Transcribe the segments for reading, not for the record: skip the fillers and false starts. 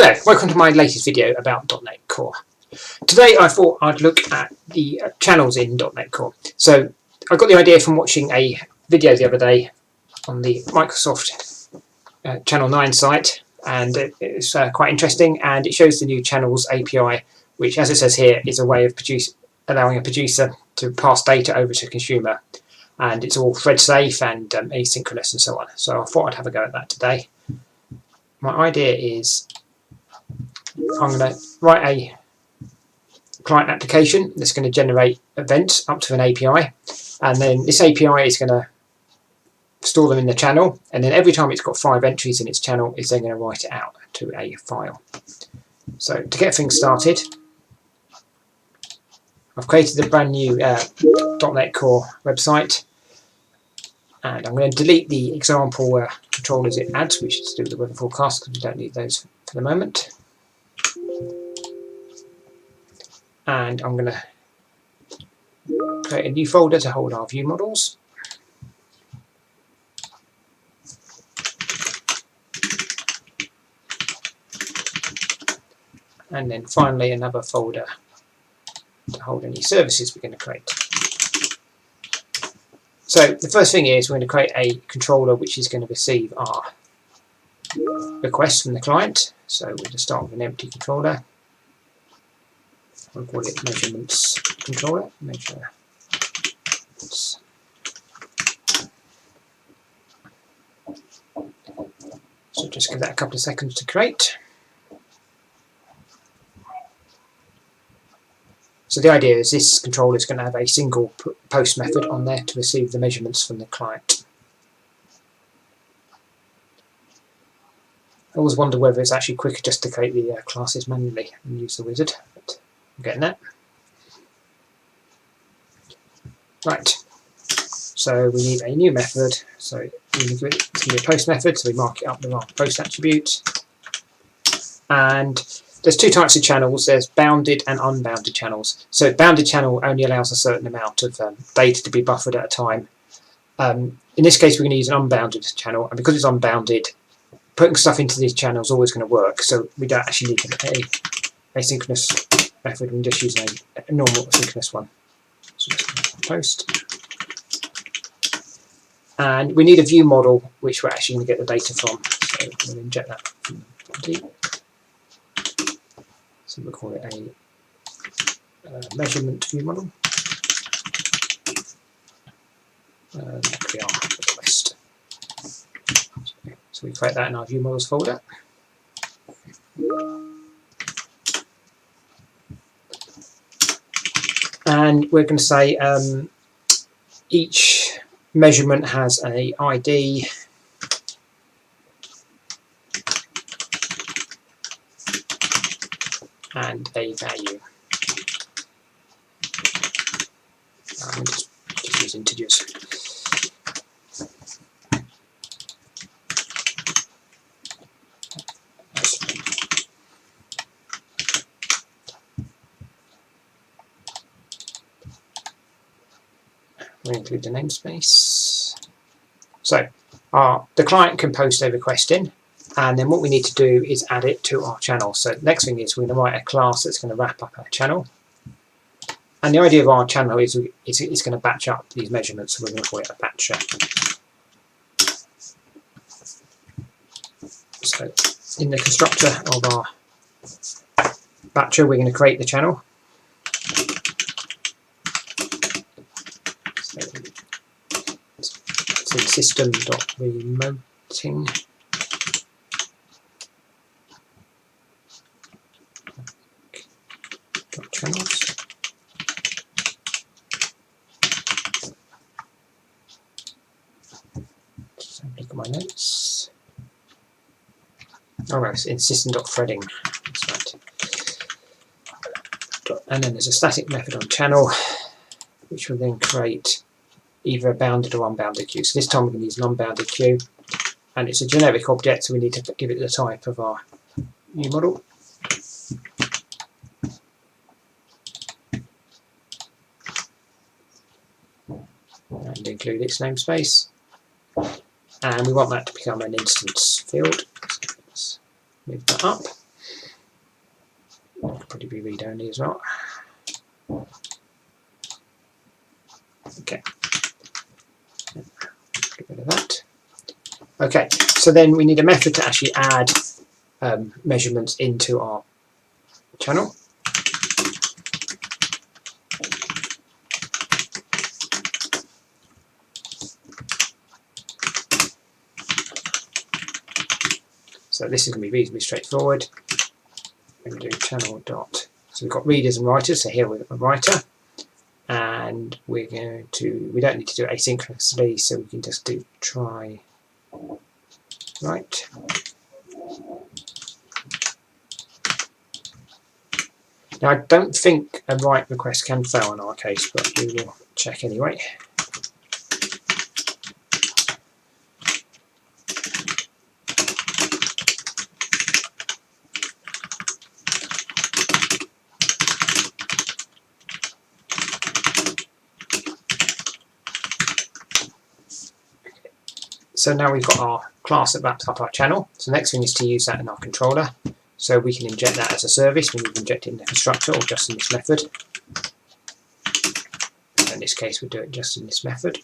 Hello, welcome to my latest video about .NET Core. Today I thought I'd look at the channels in .NET Core. So I got the idea from watching a video the other day on the Microsoft Channel 9 site, and it's quite interesting, and it shows the new Channels API, which, as it says here, is a way of allowing a producer to pass data over to a consumer, and it's all thread safe and asynchronous and so on. So I thought I'd have a go at that today. My idea is I'm going to write a client application that's going to generate events up to an API, and then this API is going to store them in the channel, and then every time it's got 5 entries in its channel, it's then going to write it out to a file. So to get things started, I've created a brand new .NET Core website, and I'm going to delete the example controllers it adds, which is to do with the weather forecast, because we don't need those for the moment. And I'm going to create a new folder to hold our view models. And then finally another folder to hold any services we're going to create. So the first thing is we're going to create a controller which is going to receive our request from the client. So we're going to start with an empty controller. We'll call it measurements controller. Measurements. So just give that a couple of seconds to create. So the idea is this controller is going to have a single post method on there to receive the measurements from the client. I always wonder whether it's actually quicker just to create the classes manually and use the wizard, but I'm getting that. Right, so we need a new method. So we need to be a post method, so we mark it up with our post attribute. And there's two types of channels. There's bounded and unbounded channels. So bounded channel only allows a certain amount of data to be buffered at a time. In this case, we're going to use an unbounded channel, and because it's unbounded, putting stuff into these channels is always going to work. So we don't actually need a asynchronous method. We can just use a normal asynchronous one. So post. And we need a view model which we're actually going to get the data from. So we'll inject that from the body. So we'll call it a measurement view model. That could be our request. So we create that in our view models folder. And we're going to say each measurement has an ID and a value. Just use integers. We include the namespace. So the client can post a request in, and then what we need to do is add it to our channel. So the next thing is we're going to write a class that's going to wrap up our channel. And the idea of our channel is it's going to batch up these measurements, so we're going to call it a batcher. So in the constructor of our batcher, we're going to create the channel. So it's in System.Remoting. Channels. So look at my notes. Oh, it's in System.Threading. That's right. And then there's a static method on channel, which will then create either a bounded or unbounded queue. So this time we're going to use an unbounded queue, and it's a generic object, so we need to give it the type of our new model. And include its namespace, and we want that to become an instance field. So let's move that up. Could probably be read only as well. Okay, get rid of that. Okay, so then we need a method to actually add measurements into our channel. So this is going to be reasonably straightforward. We're going to do channel dot. So we've got readers and writers. So here we've got a writer, and we're going to. We don't need to do it asynchronously, so we can just do try write. Now I don't think a write request can fail in our case, but we will check anyway. So now we've got our class that wraps up our channel. So the next thing is to use that in our controller. So we can inject that as a service. We can inject it in the constructor or just in this method. So in this case, we'll do it just in this method.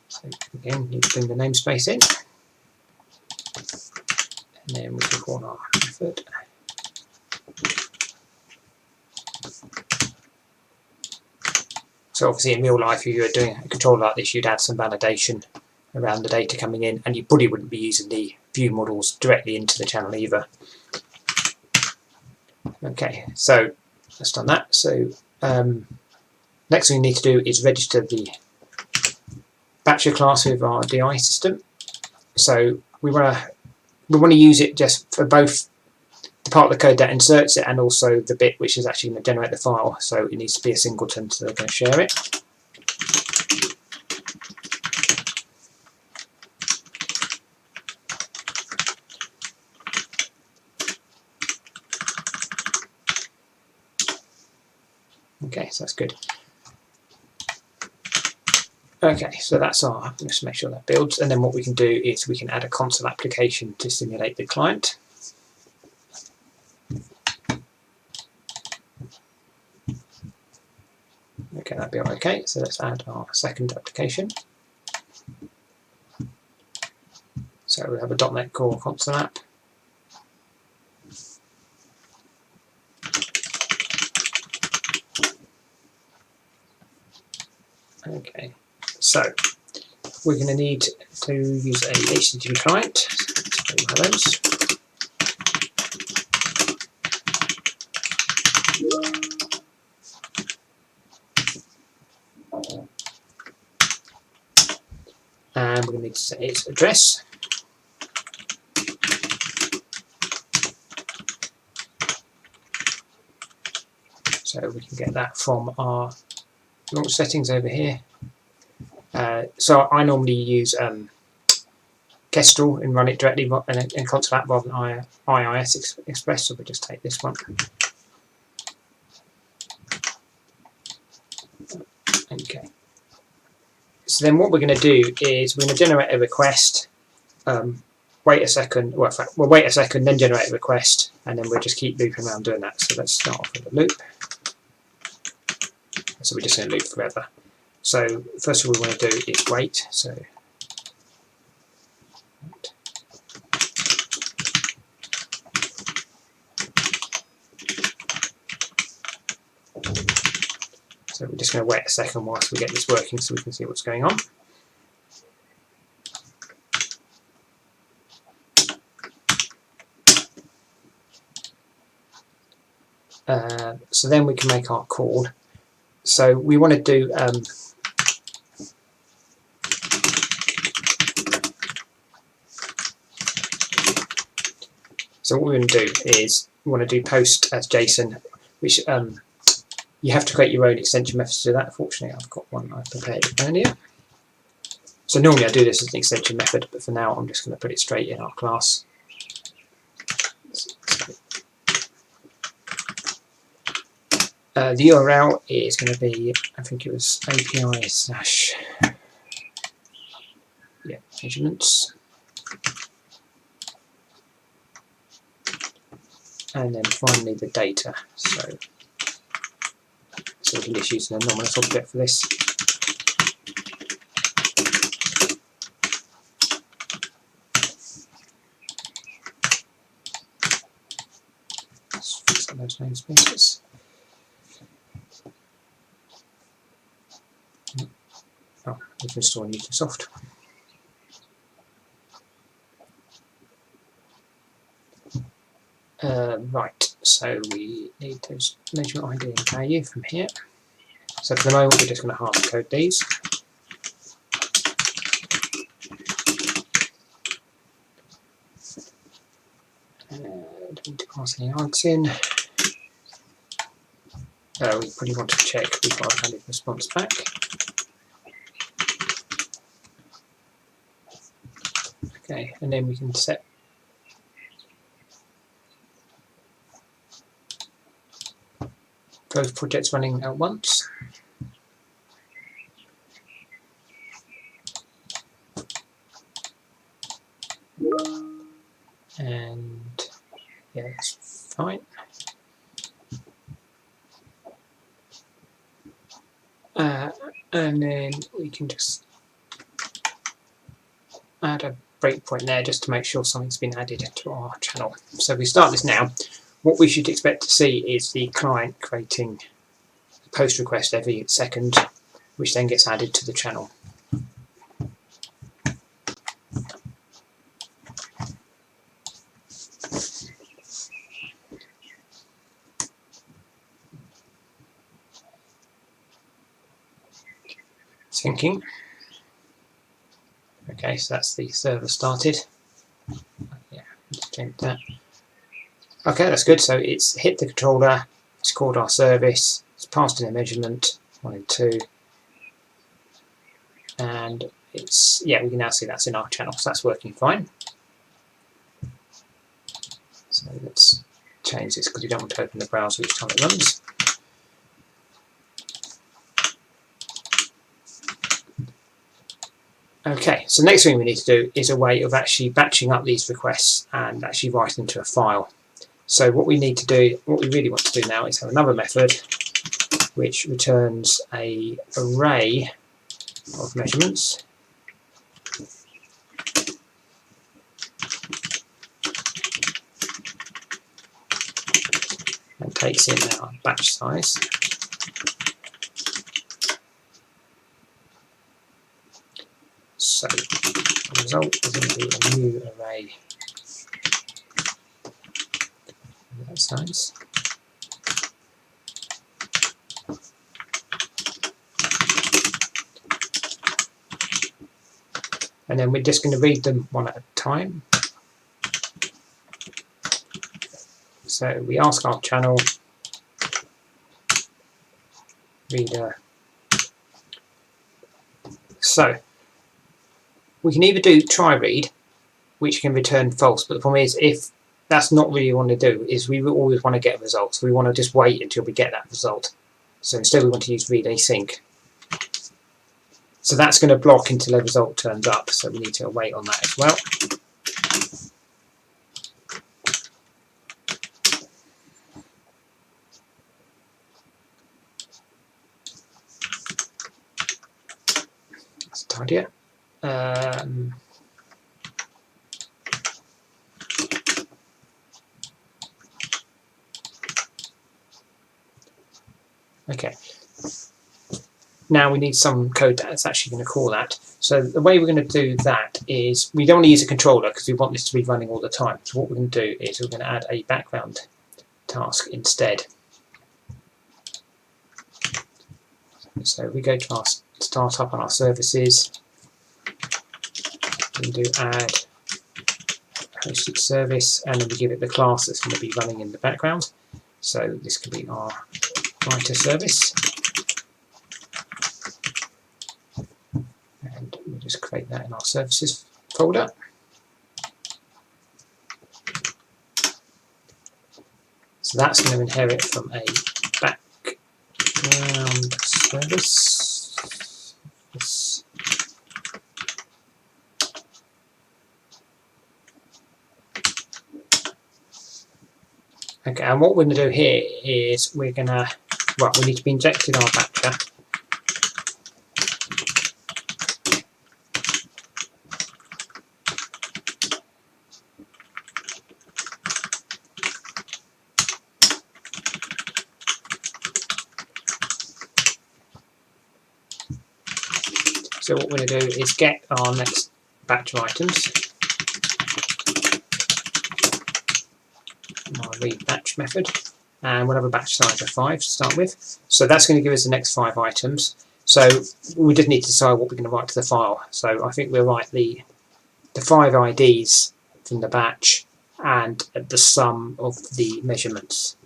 So again, you need to bring the namespace in. And then we can call our method. So obviously in real life, if you were doing a controller like this, you'd add some validation around the data coming in, and you probably wouldn't be using the view models directly into the channel either. Okay, so that's done that. So next thing we need to do is register the batcher class with our DI system. So we want to use it just for both the part of the code that inserts it and also the bit which is actually going to generate the file. So it needs to be a singleton, so they're going to share it. Okay, so that's good. Okay, so that's our, just make sure that builds, and then what we can do is we can add a console application to simulate the client. Okay, that'd be all okay. So let's add our second application. So we have a .NET Core console app. Okay, so we're going to need to use a HTTP client. So we have those. And we're going to need to set its address. So we can get that from our launch settings over here. So I normally use Kestrel and run it directly in console app rather than IIS Express, so we'll just take this one. Okay. So then what we're going to do is we're going to generate a request, wait a second, well in fact, we'll wait a second, then generate a request, and then we'll just keep looping around doing that. So let's start off with a loop. So we're just going to loop forever. So first of all we want to do is wait. So we're just going to wait a second whilst we get this working so we can see what's going on. So then we can make our call. So we want to do so what we're going to do is we want to do post as JSON, which you have to create your own extension methods to do that. Fortunately, I've got one I prepared earlier. So normally I do this as an extension method, but for now I'm just going to put it straight in our class. The URL is going to be, I think it was API slash measurements. and then finally the data. So we'll just use an anomalous object for this. Let's fix up those namespaces. Oh, we've installed Ubisoft. Right, so we need those measurement ID and value from here. So for the moment we're just going to hard code these. Don't need to pass any args in. We probably want to check we've got a valid response back. Okay, and then we can set both projects running at once. And yeah, that's fine. And then we can just add a breakpoint there just to make sure something's been added to our channel. So if we start this now, what we should expect to see is the client creating a post request every second, which then gets added to the channel. Syncing. Okay, so that's the server started. Yeah, just change that. Okay, that's good. So it's hit the controller, it's called our service, it's passed in a measurement, 1 and 2, and it's, yeah, we can now see that's in our channel, so that's working fine. So let's change this because we don't want to open the browser each time it runs. Okay, so next thing we need to do is a way of actually batching up these requests and actually writing into a file. So what we need to do, what we really want to do now is have another method which returns an array of measurements. And takes in our batch size. So the result is going to be a new array of that size. And then we're just going to read them one at a time. So we ask our channel reader. So we can either do try read, which can return false, but the problem is if that's not really what we want to do, is we always want to get a result. So we want to just wait until we get that result. So instead we want to use read async. So that's going to block until a result turns up, so we need to wait on that as well. Let's tidy it. Okay. Now we need some code that's actually going to call that. So the way we're going to do that is we don't want to use a controller because we want this to be running all the time. So what we're going to do is we're going to add a background task instead. So we go to our startup on our services. We can do add hosted service, and then we give it the class that's going to be running in the background. So this could be our writer service. And we'll just create that in our services folder. So that's going to inherit from a background service. This. Okay, and what we're going to do here is we're going to, well, we need to be injecting our batcher. So what we're going to do is get our next batch of items, our read batch method, and we'll have a batch size of 5 to start with. So that's going to give us the next 5 items. So we just need to decide what we're going to write to the file. So I think we'll write the 5 IDs from the batch and the sum of the measurements,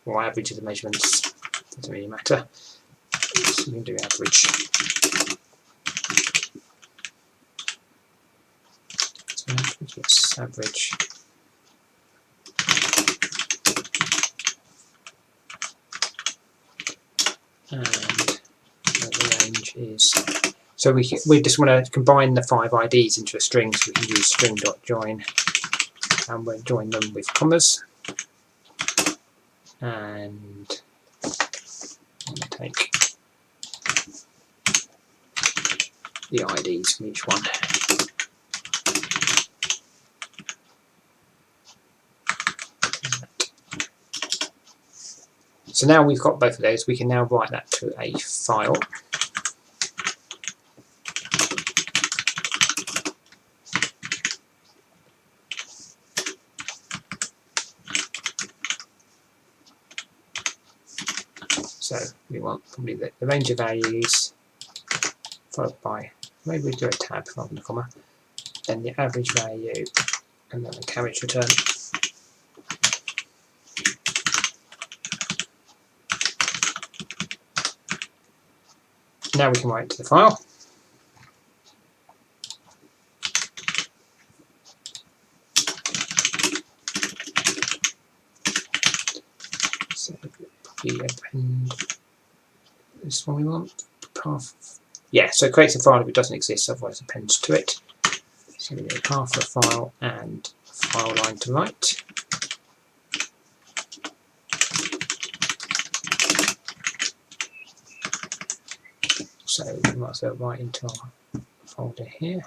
or average of the measurements, doesn't really matter. So we can do average. So it's average. And the range is, so we just want to combine the 5 IDs into a string, so we can use string.join, and we'll join them with commas, and I'm going to take the IDs from each one. So now we've got both of those, we can now write that to a file. So we want probably the range of values followed by, maybe we do a tab rather than a comma, then the average value, and then the carriage return. Now we can write to the file. So probably append this one we want. Path. Yeah, so it creates a file if it doesn't exist, otherwise it appends to it. So we need a path for a file and file line to write. So we might as well write into our folder here.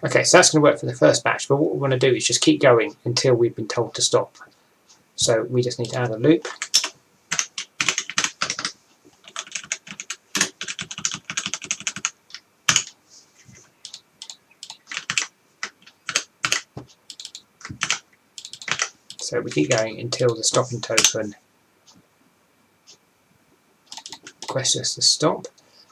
Okay, so that's going to work for the first batch, but what we want to do is just keep going until we've been told to stop. So we just need to add a loop. So we keep going until the stopping token requests us to stop.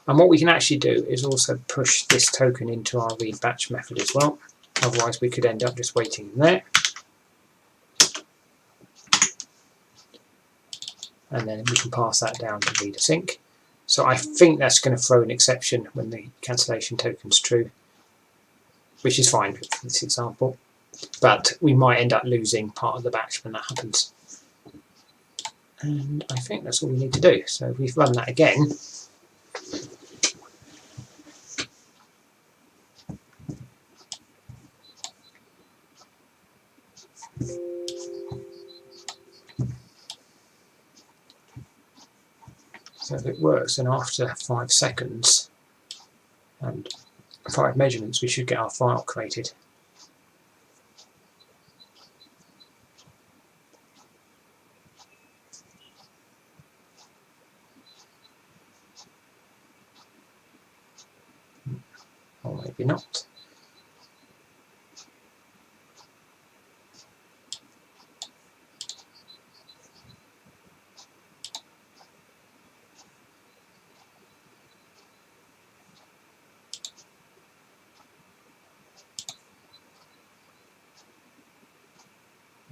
And what we can actually do is also push this token into our read batch method as well. Otherwise we could end up just waiting there. And then we can pass that down to read async. So I think that's going to throw an exception when the cancellation token is true, which is fine for this example. But we might end up losing part of the batch when that happens. And I think that's all we need to do. So if we run that again, so if it works, then after 5 seconds and 5 measurements, we should get our file created. Or maybe not.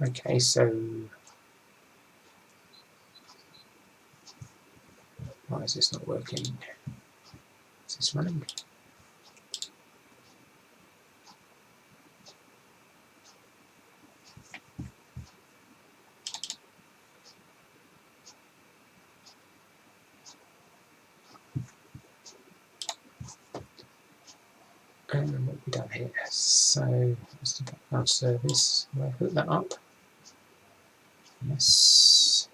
Okay, so why is this not working? Is this running? here? So let's do background service. Will I hook that up? Yes.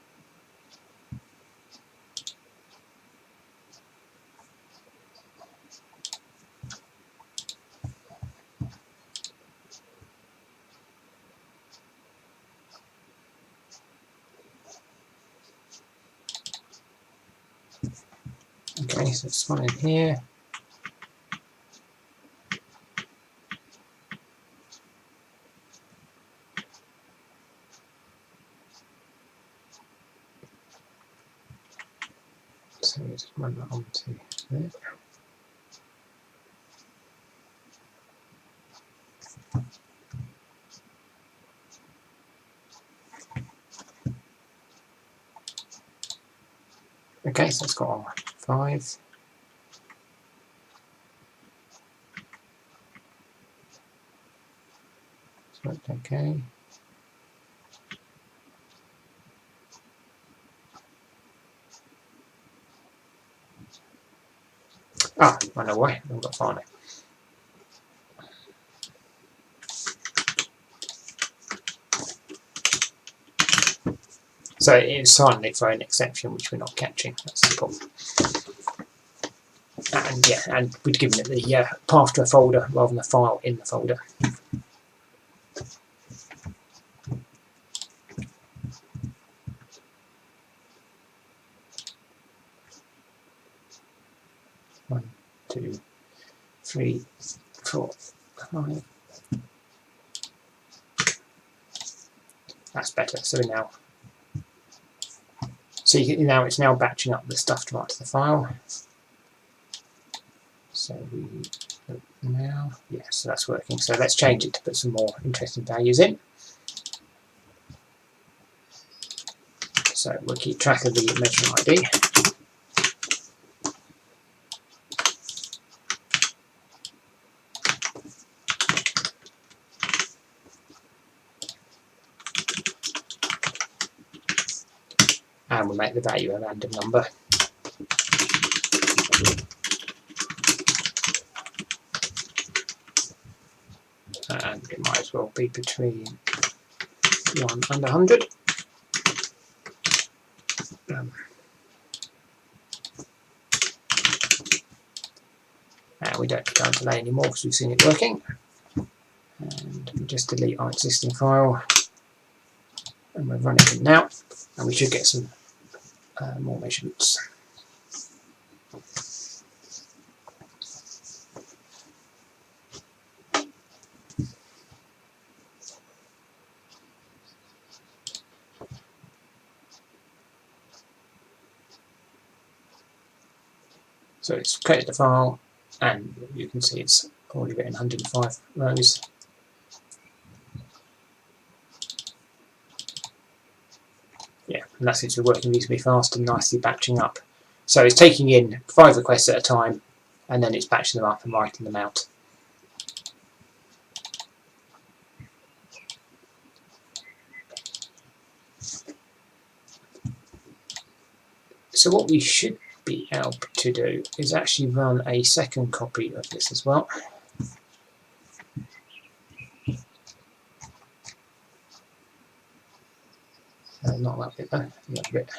Okay, so it's one in here. So we just run that onto there. Okay, so it's got our 5. Select OK. Ah, I know why. I haven't got file. So it's silently throw an exception which we're not catching. That's the problem. And yeah, and we'd given it the path to a folder rather than a file in the folder. One, 2, 3, 4, 5. That's better. So now, now it's now batching up the stuff to write to the file. So we look now, yeah, so that's working. So let's change it to put some more interesting values in. So we'll keep track of the measurement ID. And we'll make the value a random number. And it might as well be between 1 and 100. And we don't go into lay anymore because we've seen it working. And we just delete our existing file. And we're running it now. And we should get some more measurements. So it's created the file, and you can see it's already written 105 rows. Yeah, and that seems to be working reasonably fast and nicely batching up. So it's taking in 5 requests at a time, and then it's batching them up and writing them out. So what we should be able to do is actually run a second copy of this as well. Not that bit though, the other bit.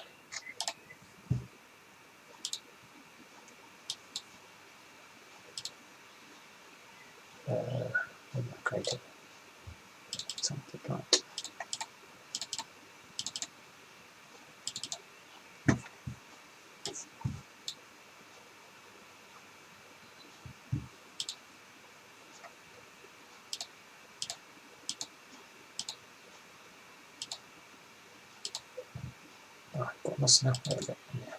Create it. Something like oh, I've got lost now. There we go. Yeah.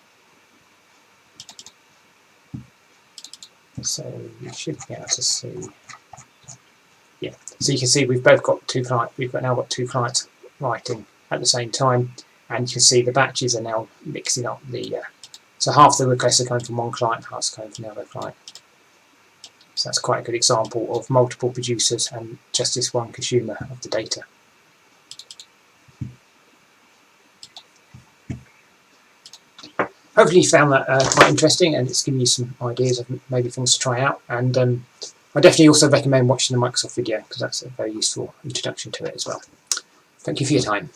So you should be able to see. Yeah. So you can see we've both got two clients. Now got 2 clients writing at the same time, and you can see the batches are now mixing up the. So half the requests are coming from one client, half are coming from the other client. So that's quite a good example of multiple producers and just this one consumer of the data. Hopefully you found that quite interesting, and it's given you some ideas of maybe things to try out. And I definitely also recommend watching the Microsoft video because that's a very useful introduction to it as well. Thank you for your time.